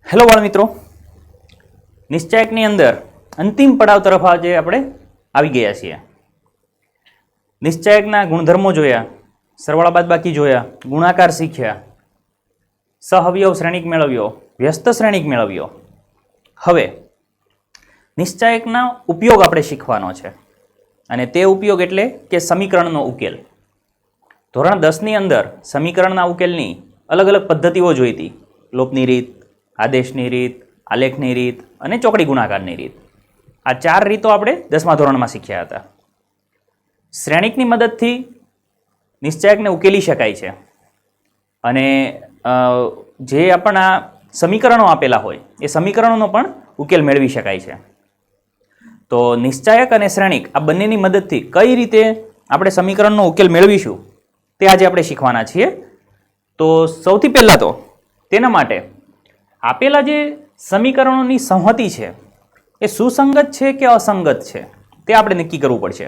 Hello બાળ મિત્રો, નિશ્ચાયકની અંદર અંતિમ પડાવ તરફ આજે આપણે આવી ગયા છીએ. નિશ્ચાયકના ગુણધર્મો જોયા, સરવાળા બાદબાકી જોયા, ગુણાકાર શીખ્યા, સહઅવયવ શ્રેણિક મેળવ્યો, વ્યસ્ત શ્રેણિક મેળવ્યો. હવે નિશ્ચાયકના ઉપયોગ આપણે શીખવાનો છે અને તે ઉપયોગ એટલે કે સમીકરણનો ઉકેલ. ધોરણ 10ની અંદર સમીકરણના ઉકેલની અલગ અલગ પદ્ધતિઓ જોઈ હતી. લોપની રીત, આદેશની રીત, આલેખની રીત અને ચોકડી ગુણાકારની રીત. આ 4 રીતો આપણે 10મા ધોરણમાં શીખ્યા હતા. શ્રેણિકની મદદથી નિશ્ચાયકને ઉકેલી શકાય છે અને જે આપણા સમીકરણો આપેલા હોય એ સમીકરણોનો પણ ઉકેલ મેળવી શકાય છે. તો નિશ્ચાયક અને શ્રેણિક આ બંનેની મદદથી કઈ રીતે આપણે સમીકરણનો ઉકેલ મેળવીશું તે આજે આપણે શીખવાના છીએ. તો સૌથી પહેલાં તો તેના માટે આપેલા જે સમીકરણોની સંહતિ છે એ સુસંગત છે કે અસંગત છે તે આપણે નક્કી કરવું પડશે.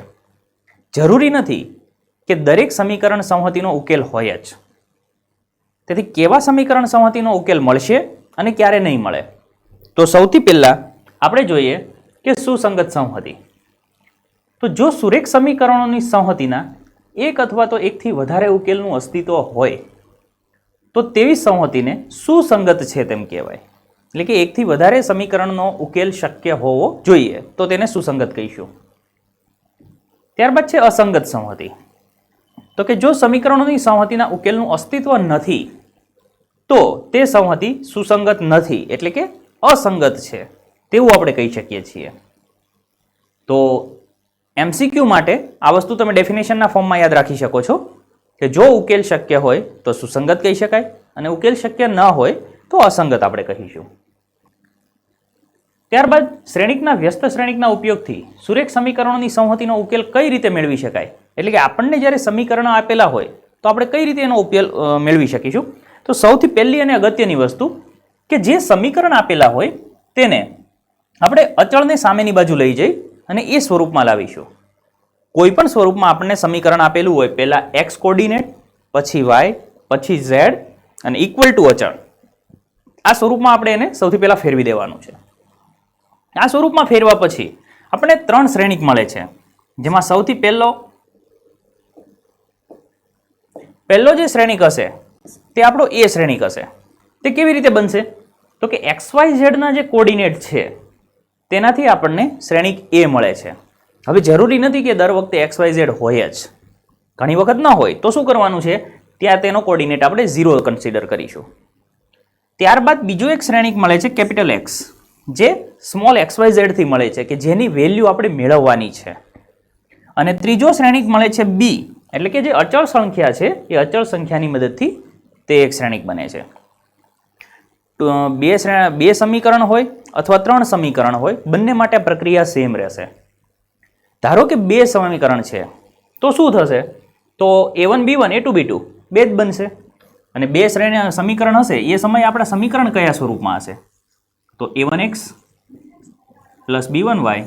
જરૂરી નથી કે દરેક સમીકરણ સંહતિનો ઉકેલ હોય જ. તેથી કેવા સમીકરણ સંહતિનો ઉકેલ મળશે અને ક્યારે નહીં મળે? તો સૌથી પહેલાં આપણે જોઈએ કે સુસંગત સંહતિ. તો જો સુરેખ સમીકરણોની સંહતિના એક અથવા તો એકથી વધારે ઉકેલનું અસ્તિત્વ હોય તો તેવી સંહતિને સુસંગત છે તેમ કહેવાય. એટલે કે એકથી વધારે સમીકરણનો ઉકેલ શક્ય હોવો જોઈએ તો તેને સુસંગત કહીશું. ત્યારબાદ છે અસંગત સંહતિ. તો કે જો સમીકરણોની સંહતિના ઉકેલનું અસ્તિત્વ નથી તો તે સંહતિ સુસંગત નથી એટલે કે અસંગત છે તેવું આપણે કહી શકીએ છીએ. તો MCQ માટે આ વસ્તુ તમે ડેફિનેશનના ફોર્મમાં યાદ રાખી શકો છો કે જો ઉકેલ શક્ય હોય તો સુસંગત કહી શકાય અને ઉકેલ શક્ય ન હોય તો અસંગત આપણે કહીશું. ત્યારબાદ શ્રેણિકના વ્યસ્ત શ્રેણિકના ઉપયોગથી સુરેખ સમીકરણોની સંહતિનો ઉકેલ કઈ રીતે મેળવી શકાય? એટલે કે આપણને જ્યારે સમીકરણો આપેલા હોય તો આપણે કઈ રીતે એનો ઉકેલ મેળવી શકીશું? તો સૌથી પહેલી અને અગત્યની વસ્તુ કે જે સમીકરણ આપેલા હોય તેને આપણે અચળને સામેની બાજુ લઈ જઈ અને એ સ્વરૂપમાં લાવીશું. કોઈ પણ સ્વરૂપમાં આપણને સમીકરણ આપેલું હોય, પહેલા x કોર્ડિનેટ, પછી y, પછી z અને ઇક્વલ ટુ અચળ, આ સ્વરૂપમાં આપણે એને સૌથી પહેલા ફેરવી દેવાનું છે. આ સ્વરૂપમાં ફેરવા પછી આપણને 3 શ્રેણિક મળે છે, જેમાં સૌથી પહેલો જે શ્રેણિક હશે તે આપણો એ શ્રેણિક હશે. તે કેવી રીતે બનશે? તો કે xyz ના જે કોર્ડિનેટ છે તેનાથી આપણને શ્રેણિક એ મળે છે. હવે જરૂરી નથી કે દર વખતે xyz હોય જ, ઘણી વખત ન હોય તો શું કરવાનું છે, ત્યાં તેનો કોર્ડિનેટ આપણે 0 કન્સિડર કરીશું. ત્યારબાદ બીજો એક શ્રેણિક મળે છે કેપિટલ X, જે સ્મોલ xyz થી મળે છે કે જેની વેલ્યુ આપણે મેળવવાની છે. અને ત્રીજો શ્રેણિક મળે છે B, એટલે કે જે અચળ સંખ્યા છે એ અચળ સંખ્યાની મદદથી તે એક શ્રેણિક બને છે. બે સમીકરણ હોય અથવા 3 સમીકરણ હોય, બંને માટે પ્રક્રિયા સેમ રહેશે. ધારો કે 2 સમીકરણ છે તો શું થશે? તો A1 B1 A2 B2 બે જ બનશે. અને 2 સમીકરણ હશે એ સમયે આપણા સમીકરણ કયા સ્વરૂપમાં હશે? તો A1x plus B1y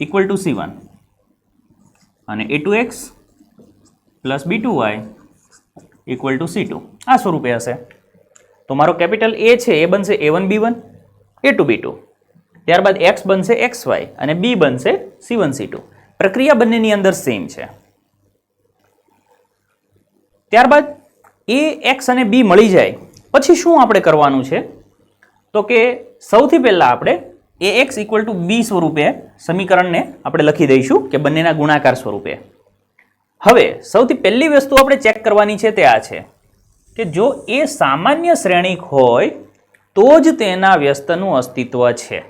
equal to C1 અને A2x plus B2y equal to C2 આ સ્વરૂપે હશે. તો મારો કેપિટલ A છે એ બનશે A1 B1 A2 B2. ત્યારબાદ x બનશે xy અને b બનશે C1 C2. પ્રક્રિયા બંનેની અંદર સેમ છે. ત્યારબાદ a, x અને b મળી જાય પછી શું આપણે કરવાનું છે? તો કે સૌથી પહેલા આપણે ax ઇક્વલ ટુ b સ્વરૂપે સમીકરણને આપણે લખી દઈશું કે બંનેના ગુણાકાર સ્વરૂપે. હવે સૌથી પહેલી વસ્તુ આપણે ચેક કરવાની છે તે આ છે કે જો એ સામાન્ય શ્રેણિક હોય તો જ તેના વ્યસ્તનું અસ્તિત્વ છે.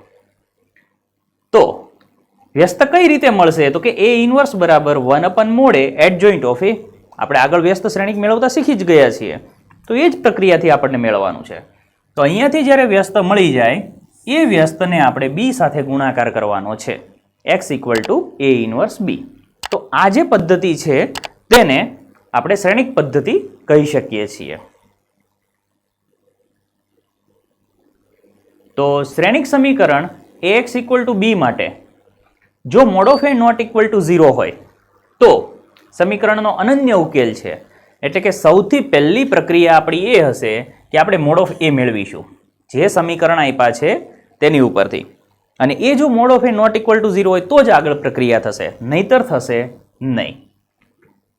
તો વ્યસ્ત કઈ રીતે મળશે? તો કે A ઇન્વર્સ બરાબર 1/mod A adjoint of A. આપણે આગળ વ્યસ્ત શ્રેણિક મેળવતા શીખી જ ગયા છીએ, તો એ જ પ્રક્રિયાથી આપણને મેળવવાનું છે. તો અહીંયાથી જ્યારે વ્યસ્ત મળી જાય એ વ્યસ્તને આપણે B સાથે ગુણાકાર કરવાનો છે, x equal two A inverse B. તો આ જે પદ્ધતિ છે તેને આપણે શ્રેણિક પદ્ધતિ કહી શકીએ છીએ. તો શ્રેણિક સમીકરણ ax ઇક્વલ ટુ b માટે જો mod of A not equal to 0 હોય તો સમીકરણનો અનન્ય ઉકેલ છે. એટલે કે સૌથી પહેલી પ્રક્રિયા આપણી એ હશે કે આપણે મોડ ઓફ A મેળવીશું. જે સમીકરણ આપ્યા છે તેની ઉપરથી. અને એ જો mod of A not equal to 0 હોય તો જ આગળ પ્રક્રિયા થશે, નહીતર થશે નહીં.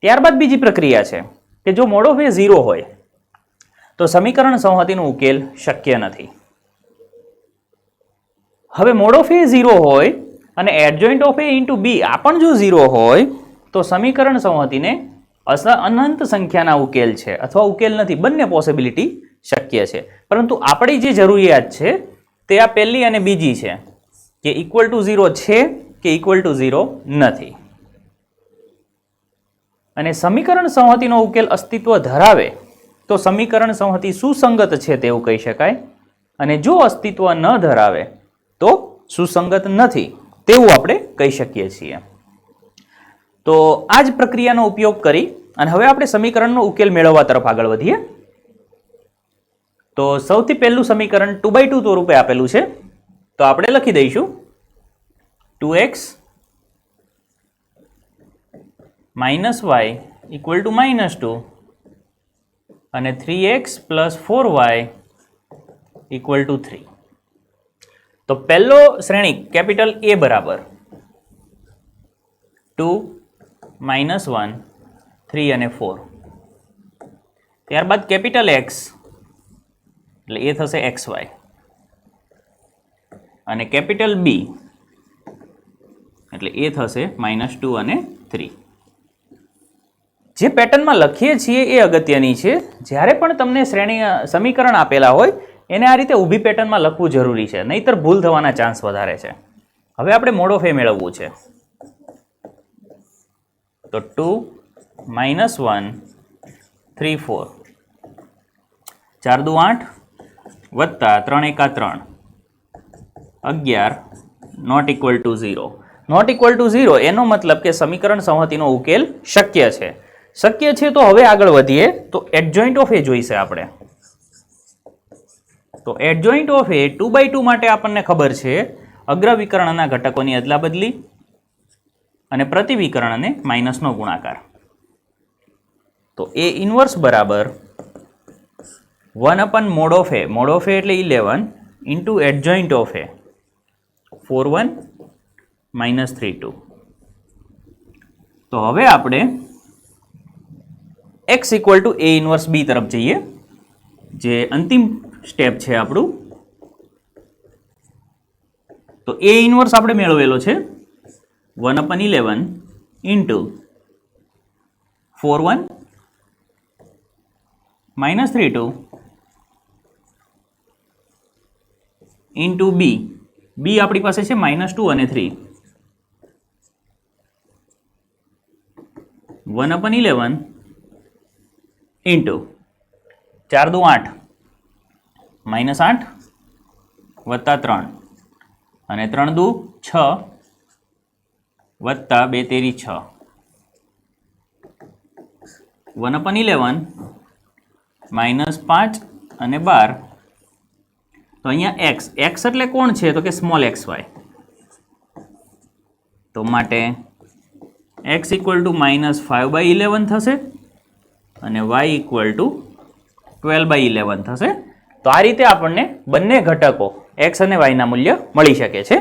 ત્યારબાદ બીજી પ્રક્રિયા છે કે જો મોડ ઓફ એ 0 હોય તો સમીકરણ સંહતિનો ઉકેલ શક્ય નથી. હવે મોડ ઓફ એ 0 હોય અને adjoint of A into B આ પણ જો 0 હોય તો સમીકરણ સંહતિને અનંત સંખ્યાના ઉકેલ છે અથવા ઉકેલ નથી, બંને પોસિબિલિટી શક્ય છે. પરંતુ આપણી જે જરૂરિયાત છે તે આ પહેલી અને બીજી છે કે ઇક્વલ ટુ 0 છે કે ઇક્વલ ટુ 0 નથી. અને સમીકરણ સંહતિનો ઉકેલ અસ્તિત્વ ધરાવે તો સમીકરણ સંહતિ સુસંગત છે તેવું કહી શકાય, અને જો અસ્તિત્વ ન ધરાવે તો સુસંગત નથી તેવું આપણે કહી શકીએ છીએ. તો આ જ પ્રક્રિયાનો ઉપયોગ કરી અને હવે આપણે સમીકરણનો ઉકેલ મેળવવા તરફ આગળ વધીએ. તો સૌથી પહેલું સમીકરણ 2/2 સ્વરૂપે આપેલું છે, તો આપણે લખી દઈશું 2x minus Y equal to -2 અને 3x plus 4y equal to 3. તો પહેલો શ્રેણિક કેપિટલ A બરાબર 2 -1 3 અને 4. ત્યારબાદ કેપિટલ X એટલે એ થશે XY અને કેપિટલ B એટલે એ થશે -2 અને 3. જે પેટર્નમાં લખીએ છીએ એ અગત્યની છે. જ્યારે પણ તમને સમીકરણ આપેલા હોય એને આ રીતે ઊભી પેટર્નમાં લખવું જરૂરી છે, નહીતર ભૂલ થવાના ચાન્સ વધારે છે. હવે આપણે મોડ ઓફ એ મેળવવું છે. તો 2 -1 3 4 4 દુ 8 વત્તા 3 એકા 3 11 not equal to 0. Not equal to 0 એનો મતલબ કે સમીકરણ સંહતિનો ઉકેલ શક્ય છે. શક્ય છે તો હવે આગળ વધીએ તો એડજોઇન્ટ ઓફ એ જોઈશે આપણે. તો એડજોઇન્ટ ઓફ એ 2/2 માટે આપણને ખબર છે અગ્ર વિકર્ણના ઘટકોની અદલા બદલી અને પ્રતિ વિકર્ણને માઇનસનો ગુણાકાર. તો એ ઇન્વર્સ બરાબર 1 મોડ ઓફ એ એટલે 11 ઇન્ટુ એડજોઇન્ટ ઓફ એ 4 1 -3 2. તો હવે આપણે x equal to A inverse B તરફ જઈએ, જે અંતિમ સ્ટેપ છે આપણું. તો એ ઇન્વર્સ આપણે મેળવેલો છે 1/11 ઇન્ટુ 4 1 -3 2 ઇન્ટુ બી આપણી પાસે છે -2 અને 3 1/11 ઇન્ટુ 4 દુ 8 -8 વત્તા 3 અને 3 દુ 6 વત્તા 2 તેરી 6 1/11 -5 અને 12. તો અહીંયા x એટલે કોણ છે તો કે સ્મોલ xy. તો માટે x ઇક્વલ ટુ -5/11 થશે અને y ઇક્વલ ટુ 12/11 થશે. તો આ રીતે આપણને બંને ઘટકો x અને y ના મૂલ્ય મળી શકે છે.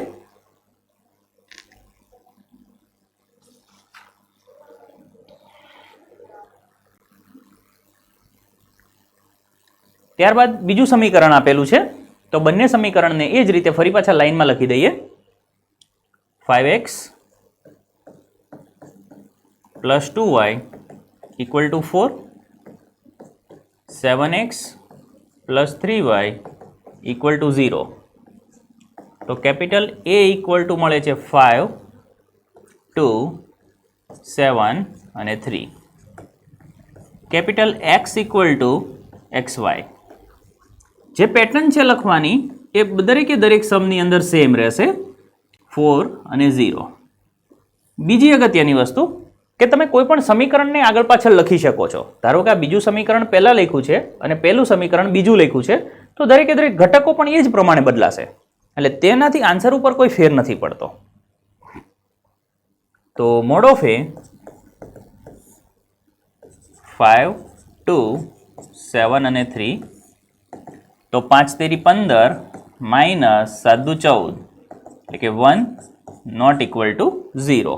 ત્યારબાદ બીજું સમીકરણ આપેલું છે, તો બંને સમીકરણને એ જ રીતે ફરી પાછા લાઈનમાં લખી દઈએ. 5x plus 2y equal to 4, 7x plus 3y equal to 0. તો કેપિટલ A ઇક્વલ ટુ મળે છે 5 2 7 અને 3. Capital X equal two XY. જે પેટર્ન છે લખવાની એ દરેકે દરેક સમની અંદર સેમ રહેશે, 4 અને 0. બીજી અગત્યની વસ્તુ કે તમે કોઈ પણ સમીકરણને આગળ પાછળ લખી શકો છો. ધારો કે આ બીજું સમીકરણ પહેલા લખ્યું છે અને પહેલું સમીકરણ બીજું લખ્યું છે, તો દરેકે દરેક ઘટકો પણ એ જ પ્રમાણે બદલાશે, એટલે તેનાથી આન્સર ઉપર કોઈ ફેર નથી પડતો. તો મોડ ઓફ એ 5 2 7 અને 3. તો 5 તેરી 15 માઇનસ 7 દુ 14 એટલે કે 1 નોટ ઇક્વલ ટુ 0.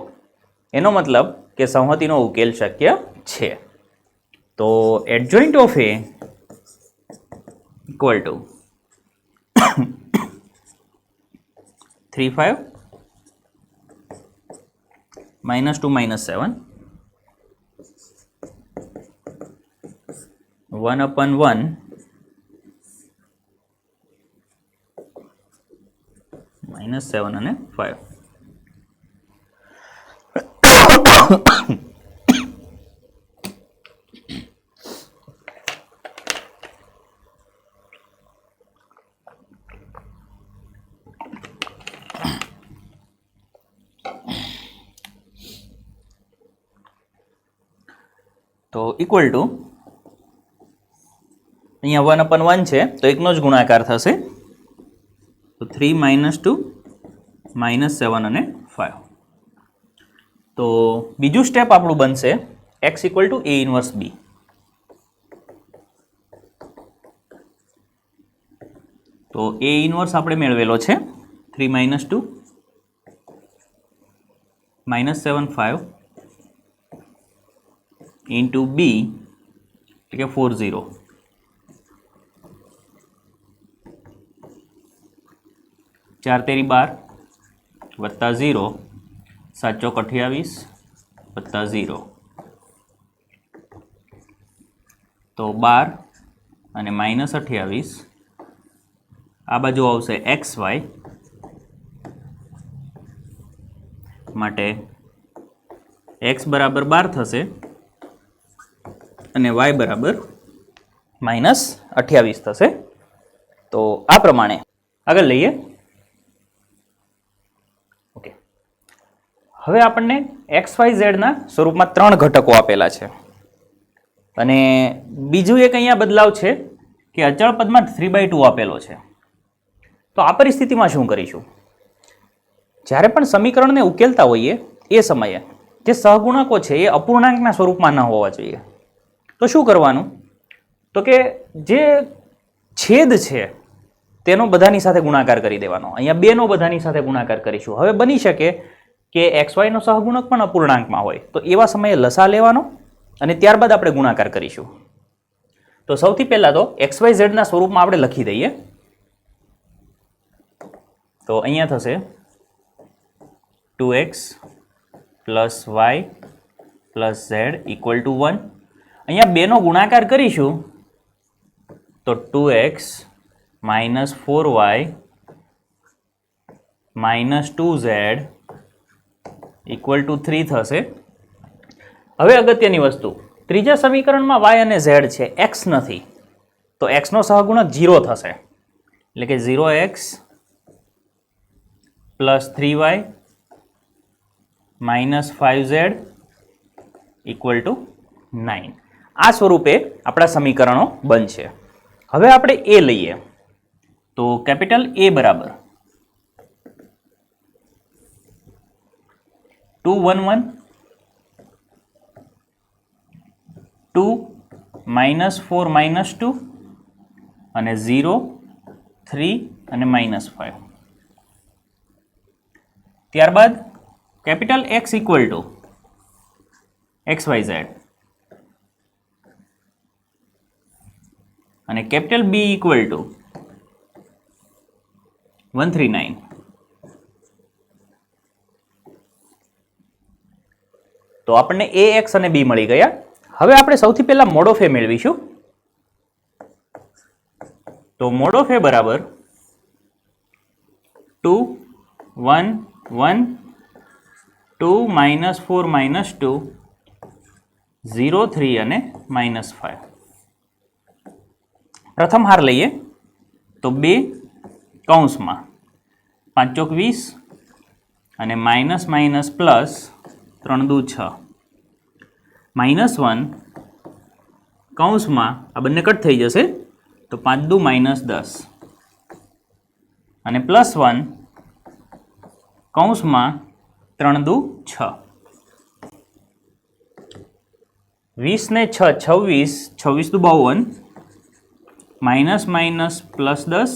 એનો મતલબ કે સંહતિનો ઉકેલ શક્ય છે. તો adjoint of A equal to 3 5 -2 -7 1/1 -7 અને 5. તો ઇક્વલ ટુ અહીંયા 1/1 છે તો એકનો જ ગુણાકાર થશે. તો 3 -2 -7 અને 5. તો બીજું સ્ટેપ આપણું બનશે x equal two a inverse b. તો a ઇન્વર્સ આપણે મેળવેલો છે 3 -2 -7 5 ઇન્ટુ b એટલે કે 40 4 તેરી 12 વત્તા 0 7 ચોક 28 વત્તા 0 તો 12 અને -28 આ બાજુ આવશે xy માટે x બરાબર 12 થશે અને y બરાબર -28 થશે. તો આ પ્રમાણે આગળ લઈએ. ઓકે, હવે આપણને XYZ ના સ્વરૂપમાં 3 ઘટકો આપેલા છે અને બીજું એક અહીંયા બદલાવ છે કે અચળ પદમાં 3/2 આપેલો છે. તો આ પરિસ્થિતિમાં શું કરીશું? જ્યારે પણ સમીકરણને ઉકેલતા હોઈએ એ સમયે જે સહગુણકો છે એ અપૂર્ણાંકના સ્વરૂપમાં ન હોવા જોઈએ. તો શું કરવાનું? તો કે જે છેદ છે તેનો બધાની સાથે ગુણાકાર કરી દેવાનો. અહીંયા 2 નો બધાની સાથે ગુણાકાર કરીશું. હવે બની શકે કે XY નો સહગુણક પણ અપૂર્ણાંકમાં હોય તો એવા સમયે લસા લેવાનો અને ત્યારબાદ આપણે ગુણાકાર કરીશું. તો સૌથી પહેલા તો XYZ ના સ્વરૂપમાં આપણે લખી દઈએ. તો અહીંયા થશે 2x + y + z equal to 1. અહીંયા 2 નો ગુણાકાર કરીશું તો 2x - 4y - 2z equal two 3 થશે. હવે અગત્યની વસ્તુ, ત્રીજા સમીકરણમાં y અને z છે, x નથી, તો x નો સહગુણક 0 થશે એટલે કે 0x + 3y - 5z equal to 9. આ સ્વરૂપે આપણા સમીકરણો બનશે. હવે આપણે a લઈએ તો કેપિટલ A બરાબર 2 1 1 2 -4 -2 અને 0 3 અને -5. ત્યારબાદ capital X equal two XYZ અને કેપિટલ B ઇક્વલ ટુ 139. તો આપણને AX અને B મળી ગયા. હવે આપણે સૌથી પહેલા મોડ ઓફ A મેળવીશું. તો મોડ ઓફ A બરાબર 2 1 1 2 -4 -2 0 3 અને -5. પ્રથમ હાર લઈએ તો 2 કૌંસમાં 5 ચોક 20 અને માઇનસ પ્લસ 3 દુ 6 -1 કૌંસમાં આ બંને કટ થઈ જશે તો 5 દુ -10 અને +1 કૌંસમાં 3 દુ 6 20 ને 6 26 26 દુ 52 માઇનસ માઇનસ +10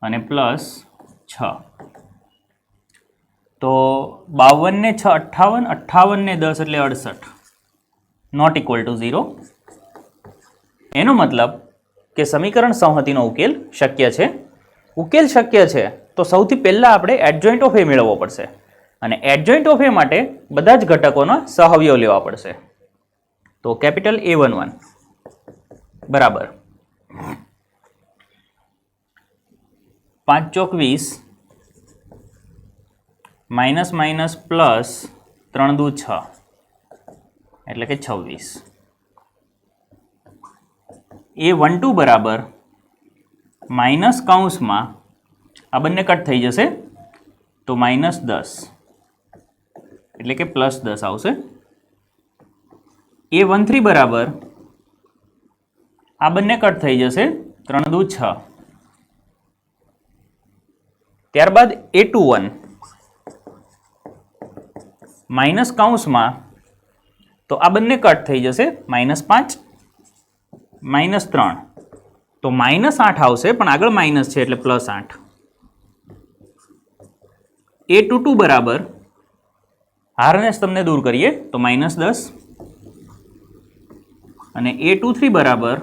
અને +6. તો 52 ને 6 58, 58 ને 10 એટલે 68, નોટ ઇક્વલ ટુ 0. એનો મતલબ કે સમીકરણ સંહતિનો ઉકેલ શક્ય છે. ઉકેલ શક્ય છે તો સૌથી પહેલાં આપણે એડજોઇન્ટ ઓફ એ મેળવવો પડશે, અને એડજોઇન્ટ ઓફ એ માટે બધા જ ઘટકોના સહઅવયવ લેવા પડશે. તો કેપિટલ A11 બરાબર 5 ચોક 20 માઇનસ માઇનસ પ્લસ 3 દુ 6 એટલે કે 26. A12 બરાબર માઇનસ કૌંસમાં આ બંને કટ થઈ જશે તો -10 એટલે કે +10 આવશે. A13 બરાબર આ બંને કટ થઈ જશે 3 દુ 6. ત્યારબાદ A21 માઇનસ કૌંસમાં તો આ બંને કટ થઈ જશે -5 -3 તો -8 આવશે, પણ આગળ માઇનસ છે એટલે +8. A22 બરાબર હારને તમને દૂર કરીએ તો -10 અને A23 બરાબર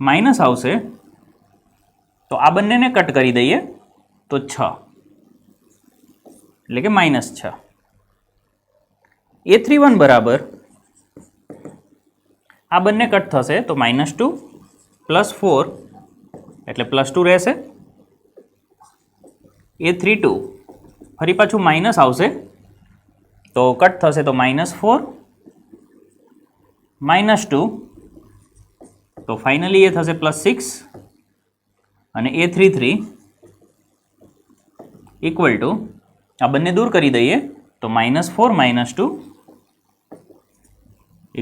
માઇનસ આવશે તો આ બંનેને કટ કરી દઈએ તો 6 એટલે કે -6. A31 બરાબર આ બંને કટ થશે તો -2 +4 એટલે +2 રહેશે. A32 ફરી પાછું માઇનસ આવશે તો કટ થશે તો -4 -2 તો ફાઇનલી એ થશે +6 અને A33 ઇક્વલ ટુ આ બંને દૂર કરી દઈએ તો -4 -2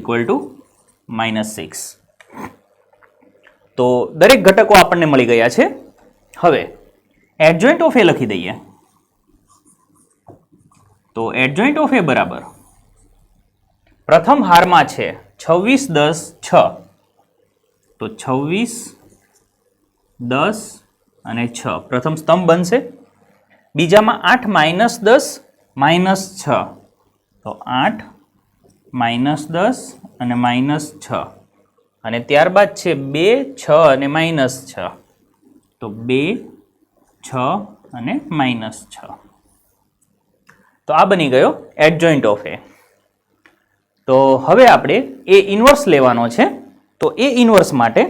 ઇક્વલ ટુ -6. તો દરેક ઘટકો આપણને મળી ગયા છે. હવે એડજોઇન્ટ ઓફ એ લખી દઈએ. તો એડજોઇન્ટ ઓફ એ બરાબર પ્રથમ હારમાં છે 26 10 6 તો 26 10 અને 6 પ્રથમ સ્તંભ બનશે. બીજામાં 8 -10 -6 તો 8 -10 અને -6 અને ત્યારબાદ છે 2 6 અને -6 તો 2 6 અને -6. તો આ બની ગયો એડજોઇન્ટ ઓફ એ. તો હવે આપણે એ ઇન્વર્સ લેવાનો છે. તો એ ઇન્વર્સ માટે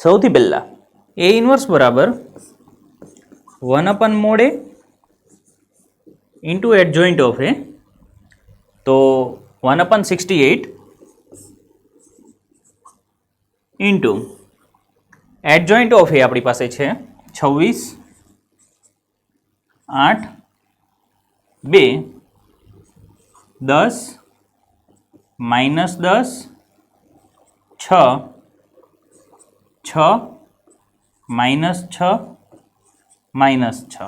સૌથી પહેલા એ ઇન્વર્સ બરાબર 1/mod A into adjoint of A. તો 1/68 ઇન્ટુ એડજોઇન્ટ ઓફ એ આપણી પાસે છે 26 8 2 10 -10 6 6 -6 -6.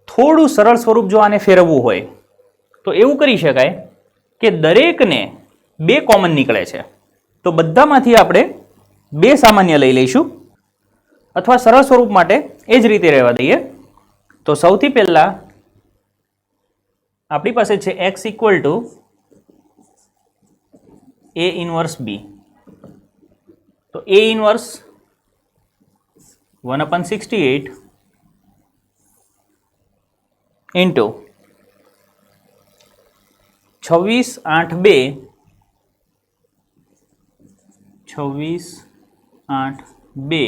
થોડું સરળ સ્વરૂપ જો આને ફેરવવું હોય તો એવું કરી શકાય કે દરેકને 2 કોમન નીકળે છે તો બધામાંથી આપણે 2 સામાન્ય લઈ લઈશું, અથવા સરળ સ્વરૂપ માટે એ જ રીતે રહેવા દઈએ. તો સૌથી પહેલાં આપણી પાસે છે x equal two A inverse B. તો A ઇન્વર્સ 1/68 ઇન્ટુ 26 8 2 26 8 2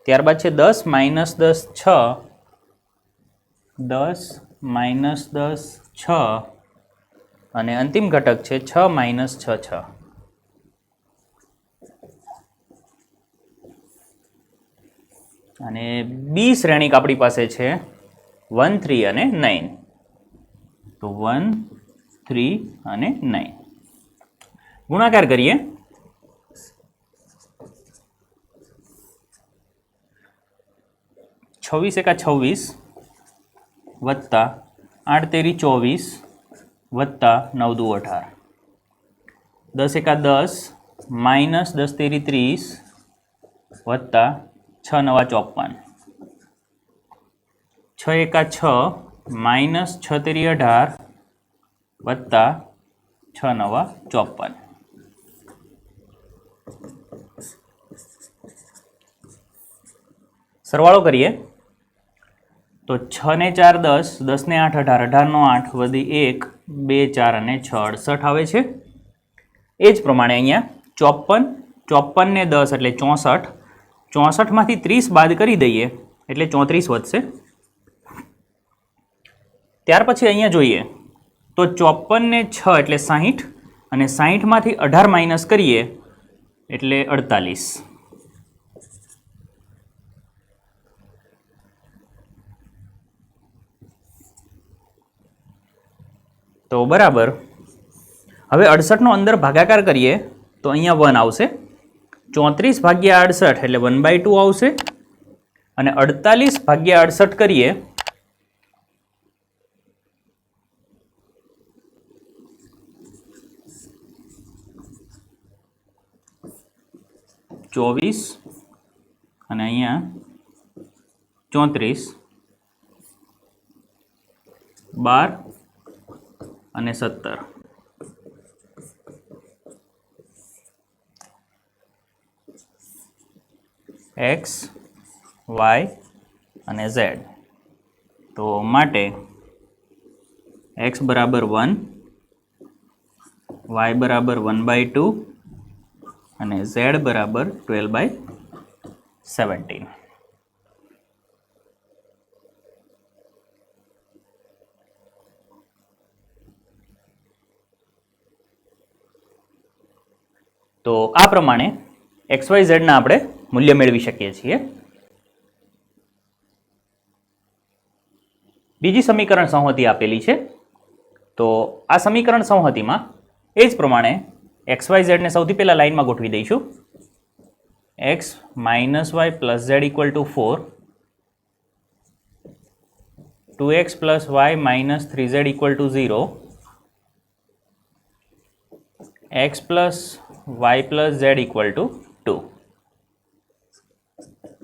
ત્યારબાદ છે 10 -10 6 10 -10 6 અને અંતિમ ઘટક છે 6 -6 6. અને બી શ્રેણિક આપણી પાસે છે 1 3 અને 9. તો 1 3 અને 9 ગુણાકાર કરીએ. 26 એકા 26 વત્તા 8 તેરી 24 વત્તા 9 દુ 18 10 એકા 10 માઇનસ 10 તેરી 30 વત્તા 6 નવા 54, 6 એકા 6 માઇનસ 6 તેરી 18 વત્તા 6 નવા 54. સરવાળો કરીએ તો 6 ને 4 10, 10 ને 8 18, 18 નો 8 વધી 1 2 4 અને 6 68 આવે છે. એ જ પ્રમાણે અહીંયા 54, 54 ને 10 એટલે 64, 64 માંથી 30 બાદ કરી દઈએ એટલે 34 વધશે. ત્યાર પછી અહીંયા જોઈએ તો 54 ને 6 એટલે 60 અને 60 માંથી 18 માઇનસ કરીએ એટલે 48. તો બરાબર. હવે 68 નો અંદર ભાગાકાર કરીએ તો અહીંયા 1 આવશે. 34 ભાગ્યા 68 એટલે 1/2 આવશે અને 48 ભાગ્યા 68 કરીએ ચોવીસ અને અહીંયા 34, 12 અને 17. x, y અને z. તો માટે x બરાબર 1, y બરાબર 1/2 અને z બરાબર 12/17. તો આ પ્રમાણે XYZ ના આપણે મૂલ્ય મેળવી શકીએ છીએ. બીજી સમીકરણ સંહતિ આપેલી છે. તો આ સમીકરણ સંહતિમાં એ જ પ્રમાણે XYZ ને સૌથી પહેલા લાઈનમાં ગોઠવી દઈશું. x - y + z = 4, 2x + y - 3z = 0, x + y + z = 2.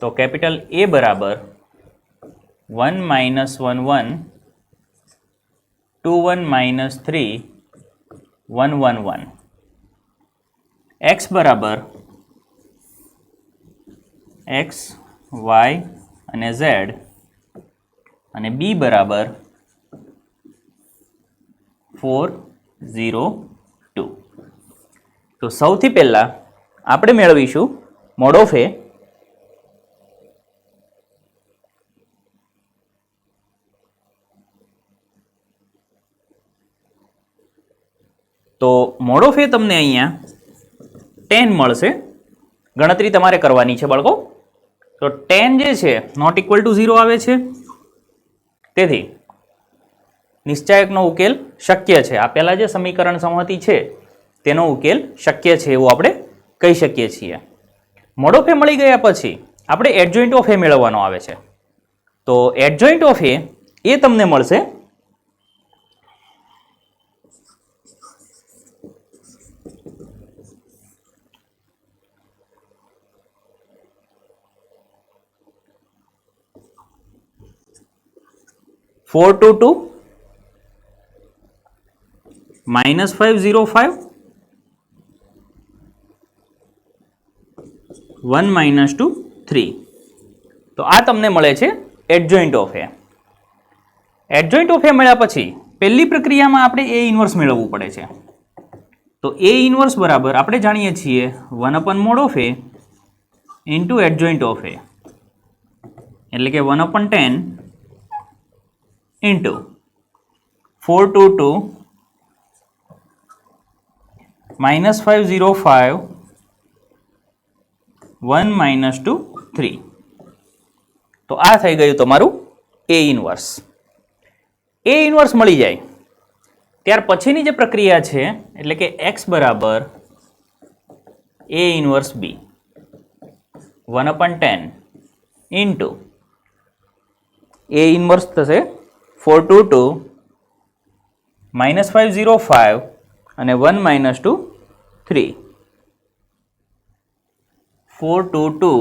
તો કેપિટલ A બરાબર 1 - 1 1, 2 1 - 3 1 1 1. x બરાબર x, y અને z અને b બરાબર 4 0 2. તો સૌથી પહેલા આપણે મેળવીશું મોડ ઓફ A. તો મોડ ઓફ A તમને અહીંયા 10 મળશે. ગણતરી તમારે કરવાની છે બાળકો. તો 10 જે છે ≠ 0 આવે છે. તેથી નિશ્ચાયકનો ઉકેલ શક્ય છે. આ પહેલા જે સમીકરણ સંહતિ છે તેનો ઉકેલ શક્ય છે એવું આપણે કહી શકીએ છીએ. મોડ ઓફ A મળી ગયા પછી આપણે એડજોઇન્ટ ઓફ A મેળવવાનો આવે છે. તો એડજોઇન્ટ ઓફ A એ તમને મળશે 422 -505 1 - 2 3. તો આ તમને મળે છે adjoint of A. Adjoint of A મળ્યા પછી પહેલી પ્રક્રિયામાં આપણે A ઇન્વર્સ મેળવવું પડે છે. તો A ઇન્વર્સ બરાબર આપણે જાણીએ છીએ 1/mod of A into adjoint of A, એટલે કે 1/10 ઇન્ટુ 422 -505 1 - 2 3. તો આ થઈ ગયું તમારું A ઇન્વર્સ. A ઇન્વર્સ મળી જાય ત્યાર પછીની જે પ્રક્રિયા છે એટલે કે x બરાબર A inverse B 1/10 into A inverse થશે 422 -505 અને 1 - 2 3 422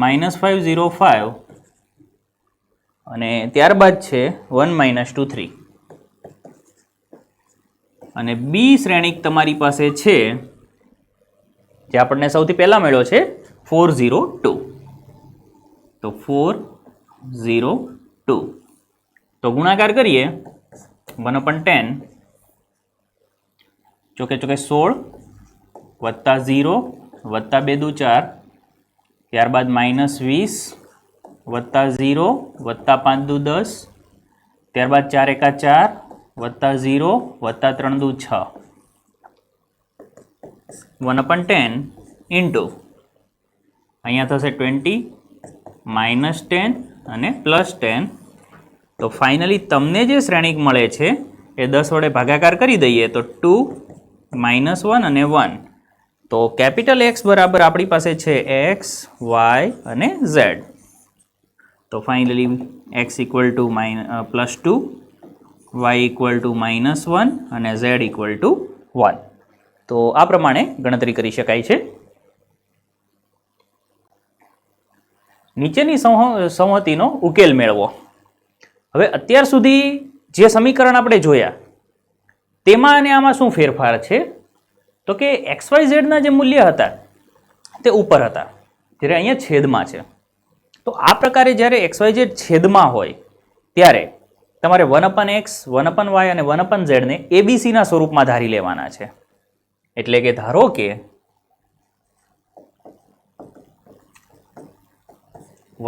-505 અને ત્યારબાદ છે 1 - 2 3 અને બી શ્રેણિક તમારી પાસે છે જે આપણને સૌથી પહેલા મળ્યો છે 402 તો 402 તો ગુણાકાર કરીએ 1/10 ચોકે ચોકે 16 વત્તા 0 વત્તા 2 દુ 4 ત્યારબાદ -20 વત્તા 0 વત્તા 5 દુ 10 ત્યારબાદ 4 એકા 4 વત્તા 0 વત્તા 3 દુ 6 1/10 ઇન્ટુ અહીંયા થશે 20 -10 અને +10 તો ફાઇનલી તમને જે શ્રેણિક મળે છે એ 10 વડે ભાગાકાર કરી દઈએ તો 2 -1 અને 1 તો કેપિટલ X બરાબર આપણી પાસે છે x y અને z તો ફાઇનલી x = +2 y = -1 અને z = 1 તો આ પ્રમાણે ગણતરી કરી શકાય છે. નીચેની સંહતિનો ઉકેલ મેળવો. હવે અત્યાર સુધી જે સમીકરણ આપણે જોયા તેમાં અને આમાં શું ફેરફાર છે તો કે XYZ ના જે મૂલ્ય હતા તે ઉપર હતા જ્યારે અહીંયા છેદમાં છે. તો આ પ્રકારે જ્યારે XYZ છેદમાં હોય ત્યારે તમારે 1/x 1/y અને 1/z ને ABC ના સ્વરૂપમાં ધારી લેવાના છે. એટલે કે ધારો કે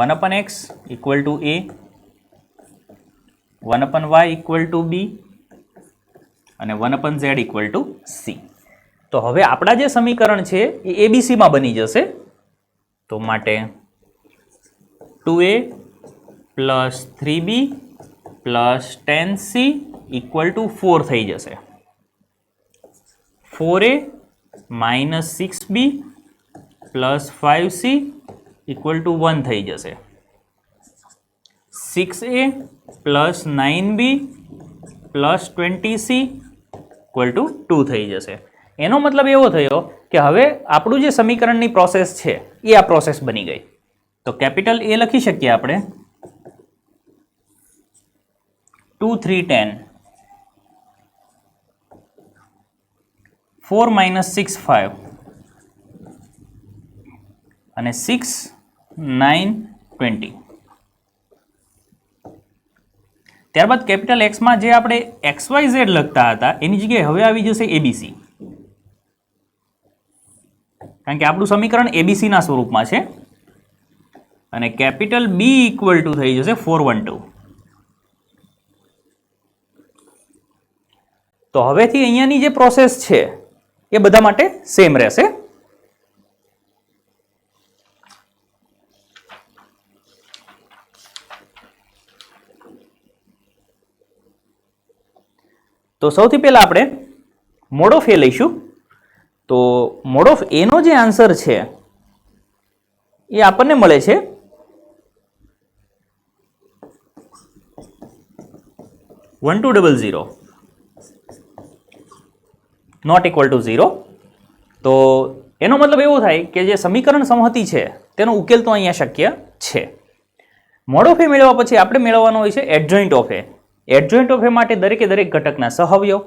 1/x = a 1/y = b અને 1/z = c. તો હવે આપણા જે સમીકરણ છે એ ABC માં બની જશે. તો માટે 2a + 3b + 10c = 4 થઈ જશે. 4a - 6b + 5c = 1 થઈ જશે. 6a + 9b + 20c = 2 થઈ જશે. એનો મતલબ એવો થયો કે હવે આપણું જે સમીકરણની પ્રોસેસ છે એ આ પ્રોસેસ બની ગઈ. તો કેપિટલ A લખી શકીએ આપણે 2 3 10 4 - 6 5 અને 6 9 20. ત્યારબાદ કેપિટલ X માં જે આપણે XYZ લખતા હતા એની જગ્યાએ હવે આવી જશે ABC કારણ કે આપણું સમીકરણ ABC ના સ્વરૂપમાં છે અને કેપિટલ B = થઈ જશે 412. તો હવેથી અહીંયાની જે પ્રોસેસ છે એ બધા માટે સેમ રહેશે. તો સૌથી પહેલા આપણે મોડ ઓફ A લઈશું. તો મોડ ઓફ A નો જે આન્સર છે એ આપણને મળે છે 1200 ≠ 0. તો એનો મતલબ એવો થાય કે જે સમીકરણ સંહતિ છે તેનો ઉકેલ તો અહીંયા શક્ય છે. મોડ ઓફ A મેળવવા પછી આપણે મેળવવાનો હોય છે adjoint of A. Adjoint of A માટે દરેકે દરેક ઘટકના સહઅવયવ.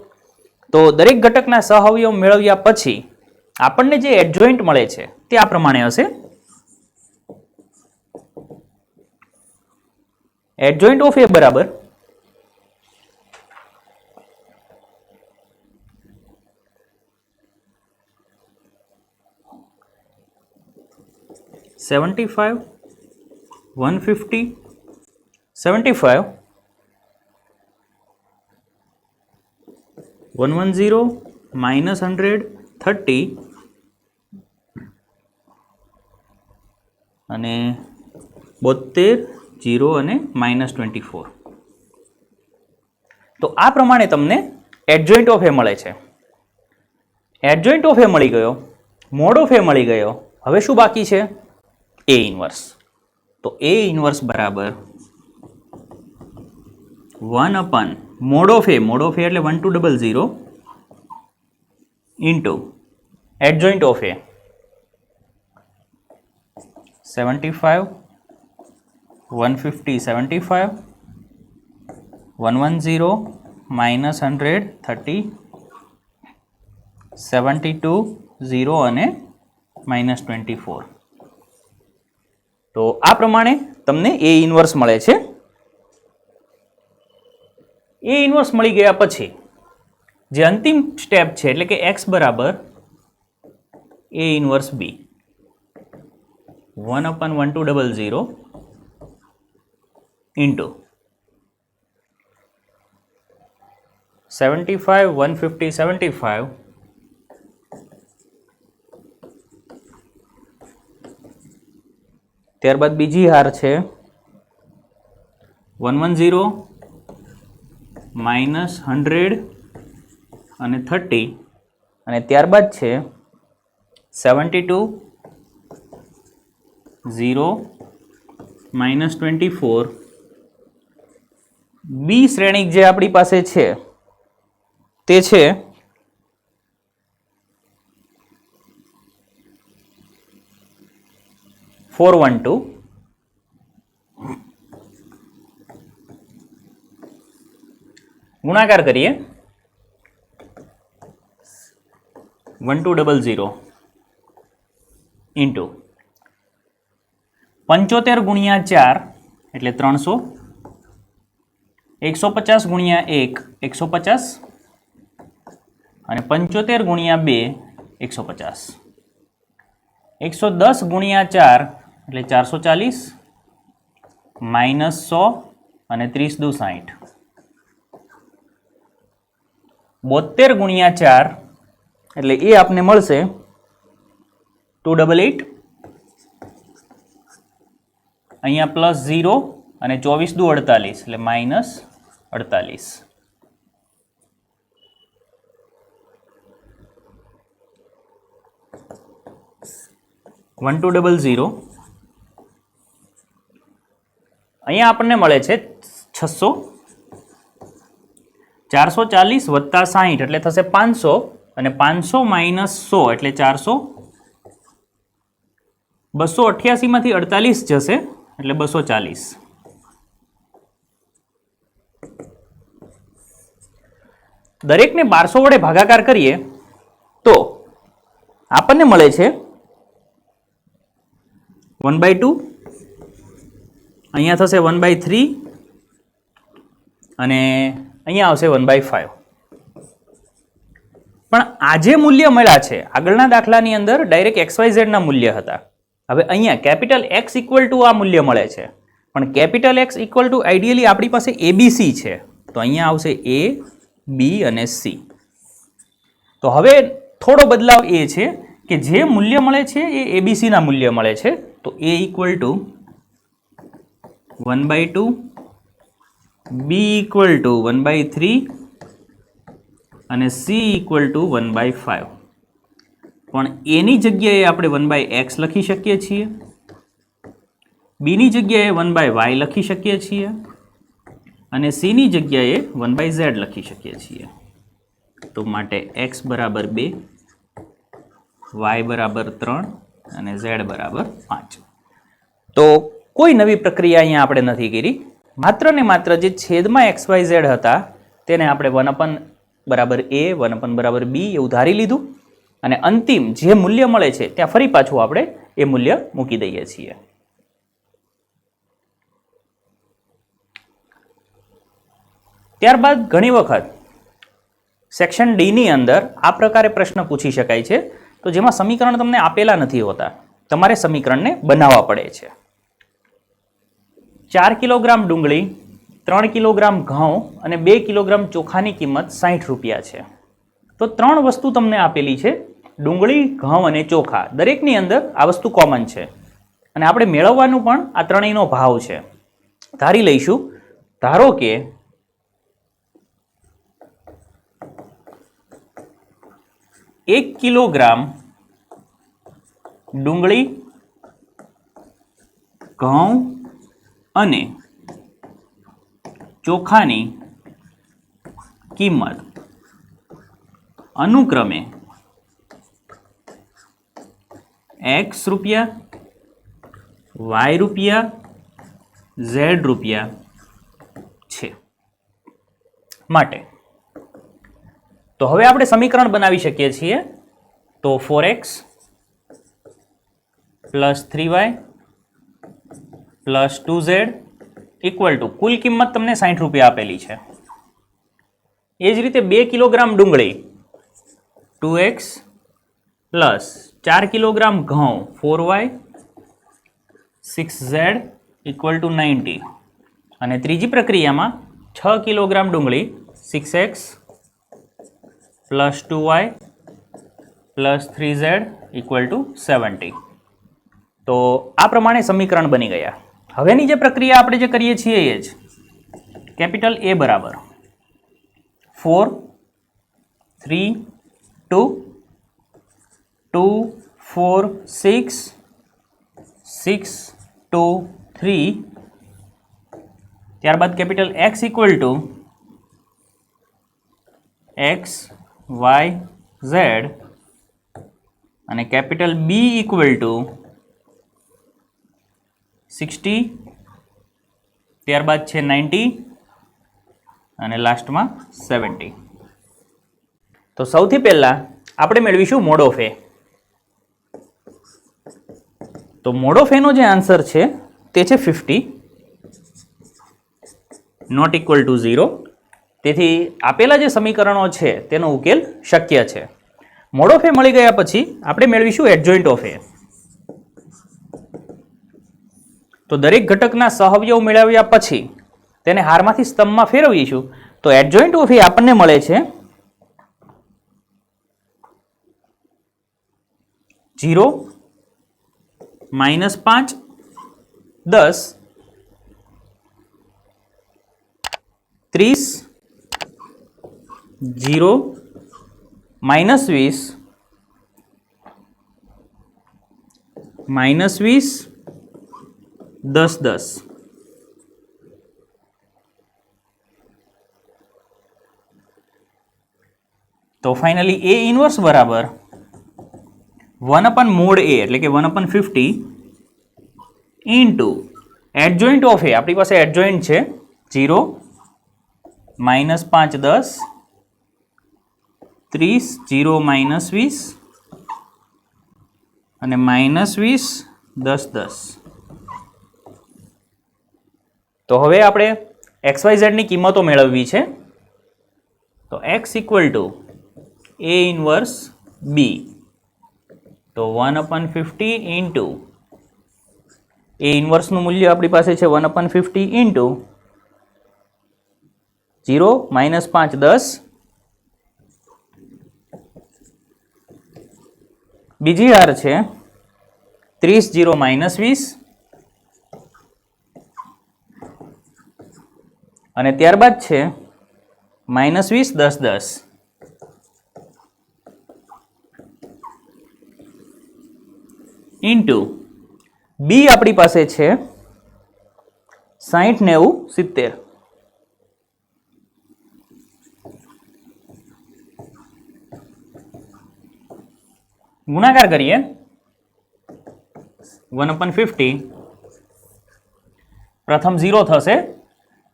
તો દરેક ઘટકના સહઅવયવ મેળવ્યા પછી આપણને જે એડજોઇન્ટ મળે છે તે આ પ્રમાણે હશે. એડજોઇન્ટ ઓફ A બરાબર 75 150 75 110 -100 30 અને 72 0 અને -24. તો આ પ્રમાણે તમને એડજોઇન્ટ ઓફ A મળે છે. એડજોઇન્ટ ઓફ A મળી ગયો, મોડ ઓફ A મળી ગયો. હવે શું બાકી છે? A inverse. તો A ઇન્વર્સ બરાબર 1 upon મોડ ઓફ A એટલે 1200 into adjoint of A 75 150 75 110 minus 100 30 72 0 અને -24. તો આ પ્રમાણે તમને A ઇન્વર્સ મળે છે. A ઇન્વર્સ મળી ગયા પછી જે અંતિમ સ્ટેપ છે એટલે કે x બરાબર A ઇન્વર્સ B 1/1200 into 75 150 75 ત્યારબાદ બીજી હાર છે 110 માઇનસ 100 અને 30 અને ત્યારબાદ છે 72 0 -24. બી શ્રેણિક જે આપણી પાસે છે તે છે 412 ગુણાકાર કરીએ 1200 ઇન્ટુ 75 ગુણ્યા 4 એટલે 300 150 ગુણ્યા 1 150 અને 75 ગુણ્યા 2 150 110 ગુણ્યા 4 એટલે 440 માઇનસ 100 અને 30 દુ 60 72 ગુણ્યા 4 એટલે એ આપને મળશે 288 અહીંયા પ્લસ 0 અને 24 દુ 48 એટલે માઇનસ 48 1200 અહીંયા આપણને મળે છે 600 440 વત્તા 60 એટલે થશે 500 અને 500 માઇનસ 100 એટલે 400 288 માંથી 48 જશે એટલે 240 દરેકને 1200 વડે ભાગાકાર કરીએ તો આપણને મળે છે 1/2 અહીંયા થશે 1/3 અને અહીંયા આવશે 1/5 પણ આ જે મૂલ્ય મળ્યા છે આગળના દાખલાની અંદર ડાયરેક્ટ XYZ ના મૂલ્ય હતા. હવે અહીંયા કેપિટલ X ઇક્વલ ટુ આ મૂલ્ય મળે છે પણ capital X equal two ideally આપણી પાસે ABC છે તો અહીંયા આવશે A B અને C. તો હવે થોડો બદલાવ એ છે કે જે મૂલ્ય મળે છે એ ABC ના મૂલ્ય મળે છે તો A equal to 1/2 B equal to 1/3 અને C ઇક્વલ ટુ 1/5 પણ એની જગ્યાએ આપણે 1/x લખી શકીએ છીએ બીની જગ્યાએ 1/y લખી શકીએ છીએ અને Cની જગ્યાએ 1/z લખી શકીએ છીએ. તો માટે x બરાબર 2 y બરાબર 3 અને z બરાબર 5. તો કોઈ નવી પ્રક્રિયા અહીંયા આપણે નથી કરી માત્ર ને માત્ર જે છેદમાં XYZ હતા તેને આપણે 1/(a) 1/(b) એવું ધારી લીધું અને અંતિમ જે મૂલ્ય મળે છે ત્યાં ફરી પાછું આપણે એ મૂલ્ય મૂકી દઈએ છીએ. ત્યારબાદ ઘણી વખત સેક્શન ડી ની અંદર આ પ્રકારે પ્રશ્ન પૂછી શકાય છે તો જેમાં સમીકરણ તમને આપેલા નથી હોતા તમારે સમીકરણને બનાવવા પડે છે. 4 કિલોગ્રામ ડુંગળી 3 કિલોગ્રામ ઘઉં અને 2 કિલોગ્રામ ચોખાની કિંમત 60 રૂપિયા છે. તો 3 વસ્તુ તમને આપેલી છે ડુંગળી ઘઉં અને ચોખા દરેકની અંદર આ વસ્તુ કોમન છે અને આપણે મેળવવાનું પણ આ ત્રણેયનો ભાવ છે. ધારી લઈશું ધારો કે 1 કિલોગ્રામ ડુંગળી ઘઉં અને ચોખાની કિંમત અનુક્રમે एक्स रुपया, वाय रुपया, ઝેડ રૂપિયા છે માટે તો હવે આપણે સમીકરણ બનાવી શકીએ છીએ. તો 4x plus 3y plus 2z equal to કુલ કિંમત તમને 60 રૂપિયા આપેલી છે. એ જ રીતે 2 કિલોગ્રામ ડુંગળી 2x પ્લસ 4 કિલોગ્રામ ઘઉં 4y 6z ઇક્વલ ટુ 90 અને ત્રીજી પ્રક્રિયામાં 6 કિલોગ્રામ ડુંગળી 6x plus 2y plus 3z equal to 70. તો આ પ્રમાણે સમીકરણ બની ગયા. હવેની જે પ્રક્રિયા આપણે જે કરીએ છીએ એ જ કેપિટલ A બરાબર 4 3 2 2 4 6 6 2 3 ત્યારબાદ capital X equal two X Y Z અને કેપિટલ B ઇક્વલ ટુ 60 ત્યારબાદ છે 90 અને લાસ્ટમાં 70. તો સૌથી પહેલાં આપણે મેળવીશું મોડ ઓફ એ. તો મોડ ઓફ એનો જે આન્સર છે તે છે 50 નોટ ઇક્વલ ટુ 0. તેથી આપેલા જે સમીકરણો છે તેનો ઉકેલ શક્ય છે. મોડ ઓફ એ મળી ગયા પછી આપણે મેળવીશું એડજોઇન્ટ ઓફ એ. તો દરેક ઘટકના સહઅવયવ મેળવ્યા પછી તેને હારમાંથી સ્તંભમાં ફેરવીશું. તો એડજોઇન્ટ ઓફ એ આપણને મળે છે 0 -5 10 30 0 -20 -20 10 10. તો ફાઇનલી એ ઇનવર્સ બરાબર 1/mod a એટલે કે 1/50 ઇન્ટુ એડજોઇન્ટ ઓફ એ. આપણી પાસે એડજોઇન્ટ છે 0 -5 10 30 0 -20 અને -20 10 10. તો હવે આપણે XYZ ની કિંમતો મેળવવી છે. તો x equal two a inverse b. તો 1/50 ઇન્ટુ એ ઇનવર્સનું મૂલ્ય આપણી પાસે છે 1/50 ઇન્ટુ 0 -5 10 બીજી હાર છે 30 0 -20 અને ત્યારબાદ છે -20 10 10. ઇન્ટુ બી આપણી પાસે છે 60 90 70. ગુણાકાર કરીએ 1/50 પ્રથમ 0 થશે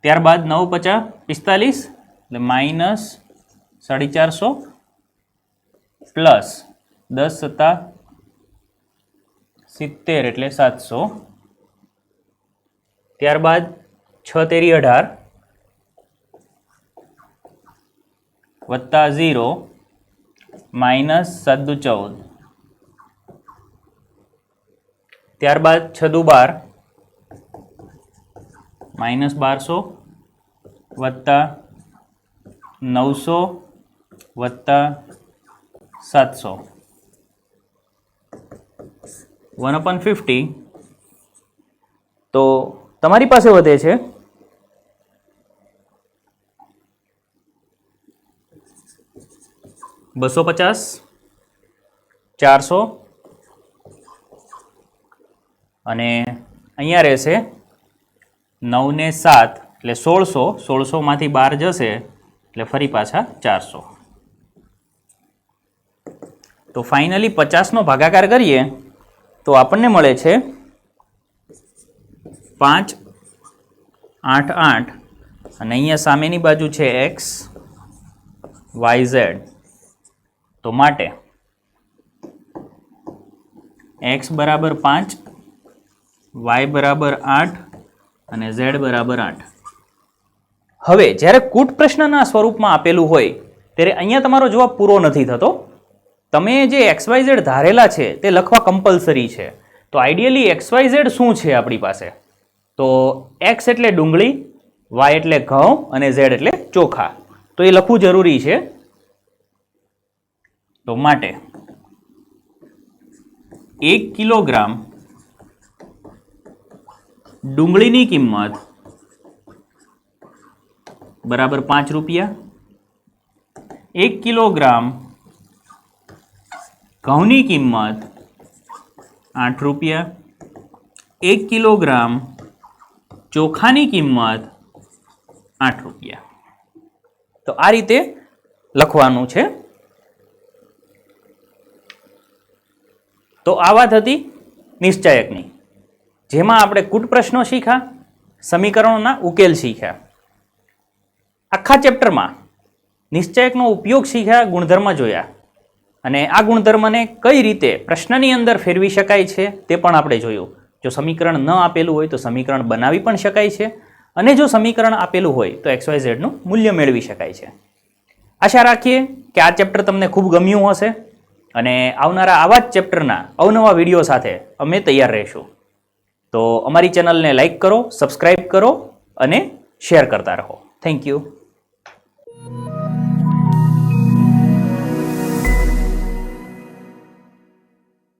ત્યારબાદ 9 50 45 એટલે -450 પ્લસ 10 7 70 એટલે 700 ત્યારબાદ 6 તેરી 18 વત્તા 0 માઇનસ 7 દુ 14 ત્યારબાદ 6 દુ 12 માઇનસ 1200 વત્તા 900 વત્તા 700 1/50. તો તમારી પાસે વધે છે 250 400 અને અહીંયા રહેશે 9 ને 7 એટલે 1600 1600માંથી 12 જશે એટલે ફરી પાછા 400. તો ફાઇનલી 50નો ભાગાકાર કરીએ તો આપણને મળે છે 5, 8, 8 અને અહીંયા સામેની બાજુ છે x, y, z. તો માટે x બરાબર 5, y બરાબર 8 અને z બરાબર 8. હવે જ્યારે કૂટ પ્રશ્નના સ્વરૂપમાં આપેલું હોય ત્યારે અહીંયા તમારો જવાબ પૂરો નથી થતો. તમે જે XYZ ધારેલા છે તે લખવા કમ્પલસરી છે. તો આઈડિયલી XYZ શું છે આપણી પાસે? તો x એટલે ડુંગળી, y એટલે ઘઉં અને z એટલે ચોખા. તો એ લખવું જરૂરી છે. તો માટે 1 કિલોગ્રામ ડુંગળીની કિંમત બરાબર 5 રૂપિયા, 1 કિલોગ્રામ ઘઉંની કિંમત 8 રૂપિયા, 1 કિલોગ્રામ ચોખાની કિંમત 8 રૂપિયા. તો આ રીતે લખવાનું છે. તો આ વાત હતી નિશ્ચાયકની, જેમાં આપણે કૂટ પ્રશ્નો શીખ્યા, સમીકરણોના ઉકેલ શીખ્યા. આખા ચેપ્ટરમાં નિશ્ચાયકનો ઉપયોગ શીખ્યા, ગુણધર્મ જોયા અને આ ગુણધર્મને કઈ રીતે પ્રશ્નની અંદર ફેરવી શકાય છે તે પણ આપણે જોયું. જો સમીકરણ ન આપેલું હોય તો સમીકરણ બનાવી પણ શકાય છે અને જો સમીકરણ આપેલું હોય તો XYZ નું મૂલ્ય મેળવી શકાય છે. આશા રાખીએ કે આ ચેપ્ટર તમને ખૂબ ગમ્યું હશે અને આવનારા આવા જ ચેપ્ટરના અવનવા વિડીયો સાથે અમે તૈયાર રહીશું. તો અમારી ચેનલને લાઈક કરો, સબસ્ક્રાઈબ કરો અને શેર કરતા રહો. Thank you.